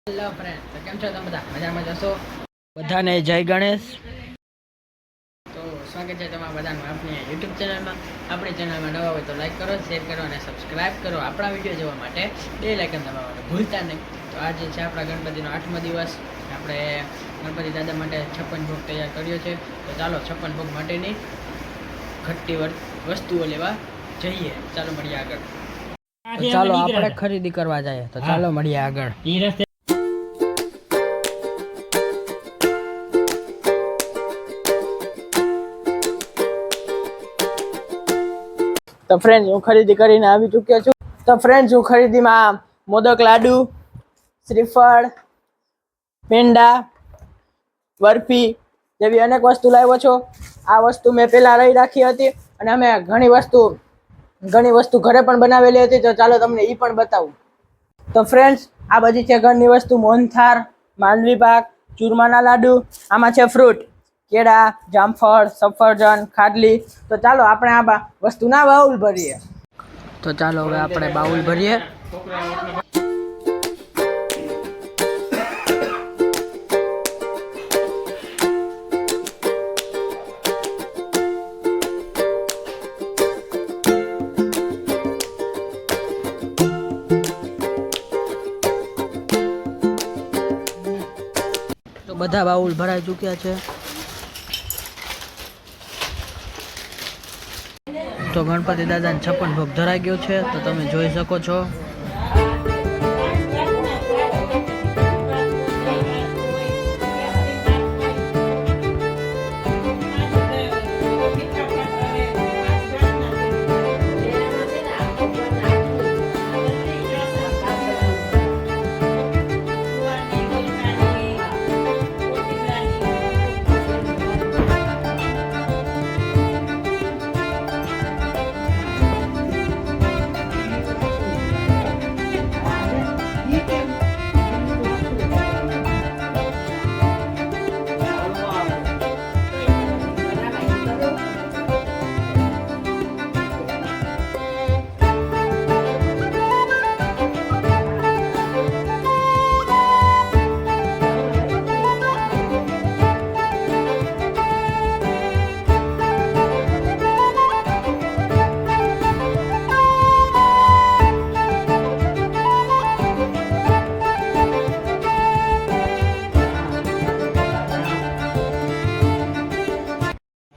Hello friend, તો કેમ છો તમે બધા? મજામાં જશો? બધાને જય ગણેશ. તો સ્વાગત છે તમારા બધાનું આપણી યુટ્યુબ ચેનલમાં. આપણી ચેનલમાં નવા હોય તો લાઈક કરો, શેર કરો અને સબસ્ક્રાઈબ કરો. આપણા વિડીયો જોવા માટે બે લાઇકન દબાવવાનું ભૂલતા નહીં. તો આજે છે આપણા ગણપતિનો 8મો દિવસ. આપણે ગણપતિ દાદા માટે 56 ભોગ તૈયાર કર્યો છે. તો ચાલો 56 ભોગ માટેની ઘટતી વસ્તુઓ લેવા જઈએ. ચાલો મળીએ આગળ. તો ચાલો આપણે ખરીદી કરવા જઈએ. તો ચાલો મળીએ આગળ. તો ફ્રેન્ડ હું ખરીદી કરીને આવી ચૂક્યો છું. તો ફ્રેન્ડ હું ખરીદીમાં મોદક લાડુ, શ્રીફળ, પેંડા, બરફી જેવી અનેક વસ્તુ લાવ્યો છો. આ વસ્તુ મેં પહેલાં લઈ રાખી હતી અને અમે ઘણી વસ્તુ ઘરે પણ બનાવેલી હતી. તો ચાલો તમને એ પણ બતાવું. તો ફ્રેન્ડ્સ આ બધી છે ઘરની વસ્તુ: મોહનથાળ, માંડવી પાક, ચૂરમાના લાડુ. આમાં છે ફ્રૂટ: કેળા, જામફળ, સફરજન, ખાડલી. તો ચાલો આપણે આ વસ્તુના બાઉલ ભરીએ. તો ચાલો હવે આપણે બાઉલ ભરીએ. તો બધા બાઉલ ભરાઈ ચૂક્યા છે. તો ગણપતિ દાદાને 56 ભોગ ધરાઈ ગયો છે. તો તમે જોઈ શકો છો.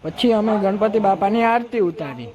પછી અમે ગણપતિ બાપાની આરતી ઉતારી.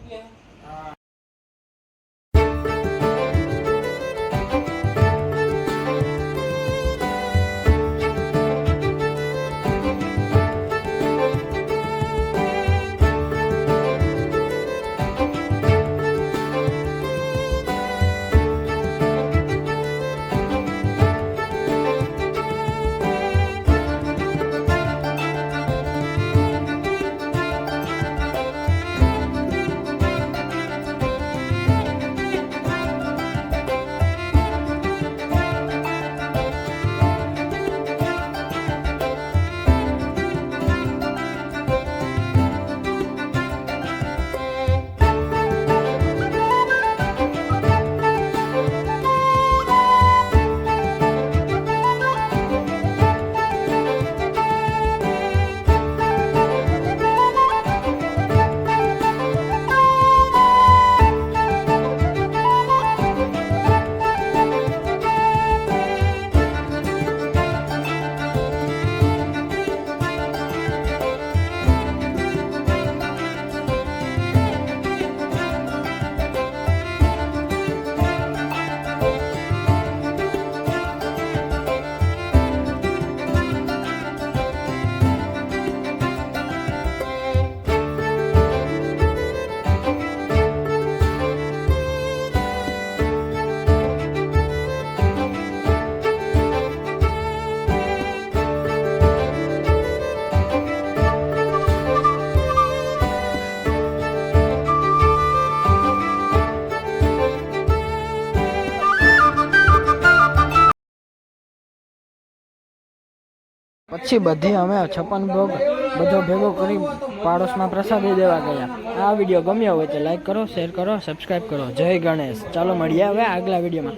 પછી બધી અમે 56 ભોગ બધો ભેગો કરી પાડોશમાં પ્રસાદી દેવા ગયા. આ વિડીયો ગમ્યો હોય તો લાઈક કરો, શેર કરો, સબસ્ક્રાઈબ કરો. જય ગણેશ. ચાલો મળીએ હવે આગલા વિડીયોમાં.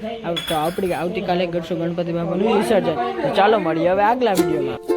આવતીકાલે કરશું ગણપતિ બાપાનું વિસર્જન. ચાલો મળીએ હવે આગલા વિડીયોમાં.